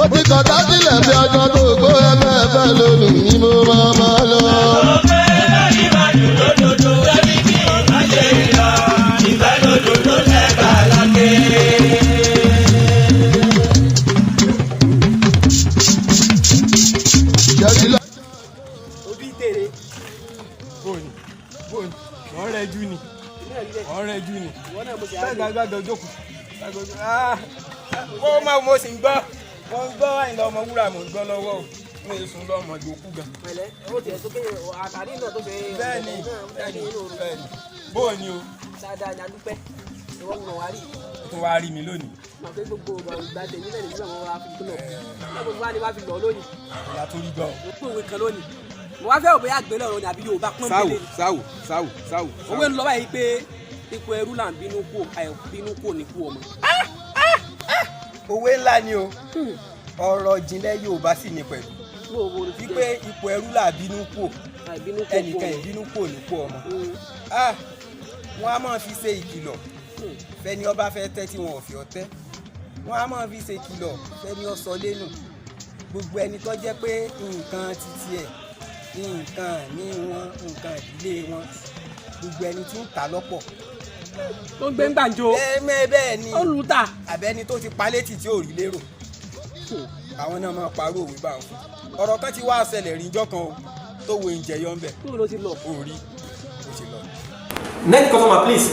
mo ti kọ̀tà sílẹ̀ bí ọjọ́ tó gbó ẹgbẹ́ lónìí ni mo máa lọ. ọ̀rẹ́ jù ni gbàgbàgbà jókòó ó máa mo sì ń gbọ́ wọ́n ń gbọ́ Àyìnlá Ọmọwúrà mo ń gbọ́ lọ́wọ́ o mo lè sùn lọ́mọ ìgbòkú gan. pẹ̀lẹ́ ó tiẹ̀ tó pé àtàrí náà tó ṣe bẹ́ẹ̀ni bóò ni o. dáadáa ni a dúpẹ́ ìwọ ń lọ wá rí. tó wá rí mi lónìí. màá pé gbogbo ìgbà tèmi náà nígbà wọn wá fi gbọ́nà gbogbo wa ni wá fi lọ lónìí. ìyá tó rí gbọ́. mo pé òwe kan lónìí mo wá fẹ́ òwe àgbélẹ̀ ọ̀rọ̀ ni àbí Yorùbá pọ́n bílẹ̀. sáwù. òwe ń lọ báyìí pé ipò ẹrú là ń bínú kò ní kú ọmọ. òwe ńlá ni o ọ̀rọ̀ ìjìnlẹ̀ Yorùbá sì ní pẹ̀lú wípé ipò ẹrú là bínú kò ẹnìkan ìbínú kò ní kú ọmọ. wọ́n á máa fi ṣe ìkìlọ̀ fẹ́ni ọba fẹ́ tẹ́ tí wọn ò fi ọtẹ́ wọ́n á máa fi ṣe ìkìlọ̀ fẹ́ni ọsọ lẹ́nu gbogbo ẹni tó jẹ́ pé nǹkan titi ẹ̀ nǹkan ní wọn nǹkan ìdílé wọn gbogbo ẹni tí ń ta lọ́pọ̀ tó ń gbé ń gbàǹjo bẹ́ẹ̀ ni olùta àbẹ́ni tó ti palétì tí ò rí lérò àwọn náà máa parọ́ òwe bá wọn ọ̀rọ̀ kan ti wá ṣẹlẹ̀ rí ijọ́ kan o tó wo ìjẹ yọ ń bẹ̀ kúrò ló ti lọ orí ó ti lọ. Next customer please.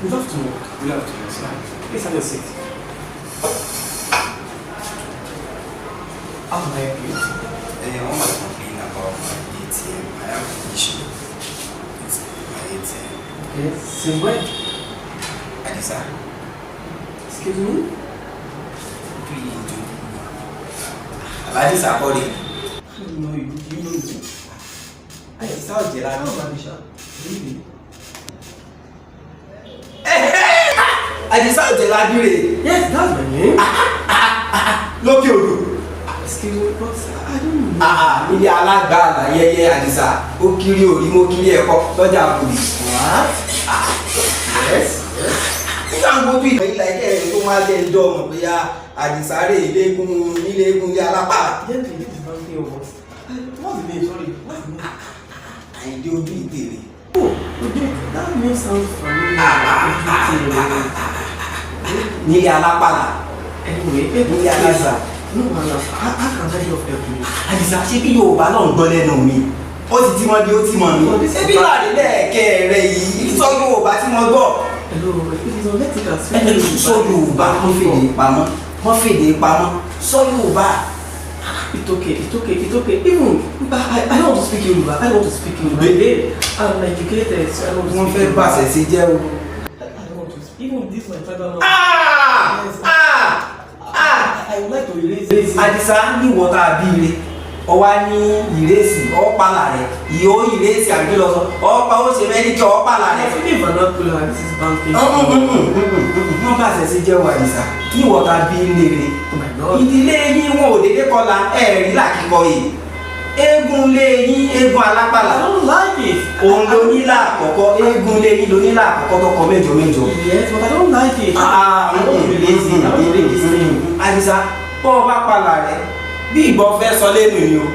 Good afternoon. Good afternoon, sir. Please have your seat. How may I help you? I want to complain about my ATM. I have an issue with my ATM. Okay, since when? Adisa, Excuse me? please do. Adisa calling. How do you know you? Do you know me? Adisa Ojela. How Adisa? Really? Adisa Ojela dire. Yes, that's my name. Lókè odò. Excuse me, but I don't know. Ilé alágbá àlàyé Adisa. Ó kiri orí mo kiri ẹ̀kọ́ lọ́jà àkùrì. What? Yes. Nígbà gbogbo ìgbà yìí láìpẹ́ ẹ̀rí tó máa jẹ́ ẹjọ́ ọmọ pé Adisa rè ilé egun ilé alápá. Yes, this is one thing of us. What's the name? Sorry. What's the name? Àyìndé ojú ìtèrè. Oh, that name sounds familiar. Nílé alápàlà. Anyway, Nílé aláṣà. No, man, how can I help you? Àdìsá ṣé bí Yorùbá náà ń gbọ́ lẹ́nu mi ó ti tí wọ́n bí ó ti mọ̀ mí ṣébí láàrin lẹ́ẹ̀kẹ́ rẹ̀ yìí sọ Yorùbá tí wọ́n gbọ́. Hello, it is unethical. Sọ Yorùbá wọ́n fèdè pamọ́ sọ Yorùbá. It's okay. Even I don't want to speak Yoruba. I don't want to speak Yoruba. I'm educated, so I don't want to wọ́n speak fẹ́ Yoruba. bàṣẹ sí jẹ́ o. I don't want to speak. Even this my father. I would like to erase. Àdìsá ní ìwọ tá a bí ire ọwá ní ìrẹsì ọ̀pàlà rẹ̀ ìyó ìrẹsì àgbélọ́sọ ọ̀pá ó ṣe mẹ́ríkì ọ̀pàlà rẹ̀. I feel vernacular. This is banking. wọ́n bàṣẹ sí jẹ́ o Àdìsá ní ìwọ tá a bí ire. Oh my God. Ìdílé yín wọn ò dédé kọlà ẹ̀rí làkíkọ yìí eégún lé yín eégún alápàlà I don't like it. òun ló nílà àkọ́kọ́ eégún lé yín ló nílà àkọ́kọ́ tó kọ mẹ́jọ. Yes, but I don't like it. I don't erase it. I don't erase it. Àdìsá bọ́ ọ bá palà rẹ̀ bí ìbọn fẹ́ sọ lẹ́nu ni o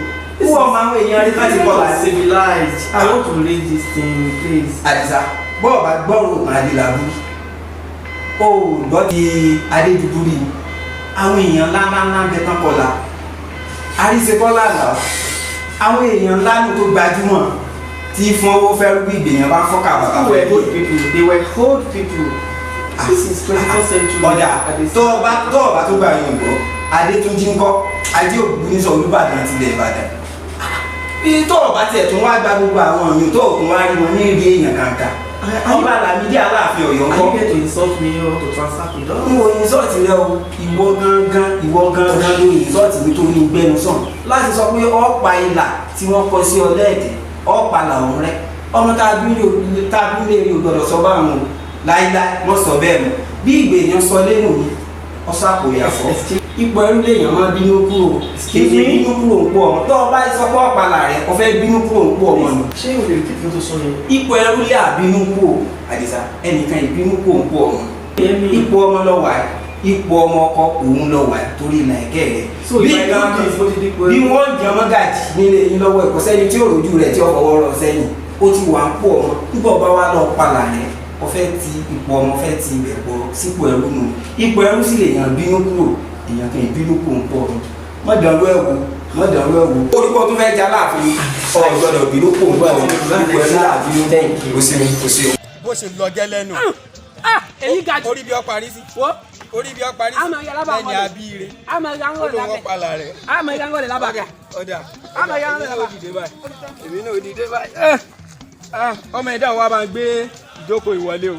wọ́n ọmọ àwọn èèyàn rí láti kọlà sí. Civilized. I want to raise this thing, please. Àdìsá bọ́ ọ bá gbọ́rò àdìlàbú o gbọ́ di adédúdú rí àwọn èèyàn ńláńlá bẹ tán kọlà àríṣekọ́lá là àwọn èèyàn ńlá ní tó gbajúmọ̀ tí fún owó fẹ́ rú ìgbèyàn bá fọ́kà bàbá They were old people. They were old people. This is 21st century. ọ̀dà tó ọba tó gbà yín gbọ́ Adétúnjí ńkọ́ Adé Ògbóníṣọ̀ Olúbàdàn àti ilẹ̀ Ìbàdàn bí tó ọba tiẹ̀ tún wá gba gbogbo àwọn èèyàn tó òkun wá rí wọn ní ìdí èèyàn kankan ọba Lámídì Aláàfin Ọ̀yọ́ ńkọ́. Are you here to insult me or to transfer me? n ò ìnsọ́ọ̀tì rẹ o ìwọ gangan ló ìnsọ́ọ̀tì mi tó ní gbẹnu sàn láti sọ pé ọ̀pá ìlà tí wọ́n kọ sí ọlẹ́ẹ̀dẹ̀ ọ̀pá làwọn rẹ ọmọ tá a bí lè rí o gbọdọ̀ sọ báwọn o láíláí wọ́n sọ bẹ́ẹ̀ mọ́ bí ìgbèyàn sọ lẹ́nu mi ọ̀sàpò ìyàfọ́. ipò ẹrú lèèyàn máa bínú kúrò kì í bínú kúrò ń pọ̀ ọmọ tó o bá sọ pé ọ̀pàlà rẹ̀ o fẹ́ bínú kúrò ń pọ̀ ọmọ nù. ṣé o lè rí kíkì tó sọ yẹn. ipò ẹrú lè àbínú kúrò Àdìsá ẹnìkan ìbínú kúrò ń pọ̀ ọmọ. ipò ọmọ lọ wà ipò ọmọ ọkọ òun lọ wà torí ìlà ẹ̀kẹ́ rẹ̀. bí wọ́n jẹ́ mọ́gàjì nílé yín lọ́wọ́ ẹ̀kọ́ sẹ́ni tí ò rojú rẹ̀ tí ó fọwọ́ rọ sẹ́yìn ó ti wà ń pọ̀ ọmọ nígbà ọba wa lọ palà rẹ̀ ó fẹ́ ti ipò ọmọ fẹ́ ti ibẹ̀ pọ̀ sípò ẹrú nù ipò ẹrú sì lè yàn bínú kúrò èèyàn kan ìbínú kúrò ń pọ̀ ọmọ mọ̀dàrú ẹ̀wù orúkọ tó fẹ́ jẹ́ aláàfin ọ̀gbọ́dọ̀ bínú kúrò ń pọ̀ ọmọ ipò ẹrú làbínú kò sí o. bó ṣe lọ gẹ́ lẹ́nu èyí ga jù orí bí ọ parí sí orí bí ọ parí sí lẹ́ni abíire olówó pala rẹ̀ àmọ́ ìyá ń gọ́lẹ̀ lábàgà ọ̀dà àmọ́ ìyá ń gọ́lẹ̀ lábàgà èmi náà ò dìde báyìí ọmọ ẹ̀dá wa máa gbé ìjókòó ìwọlé o.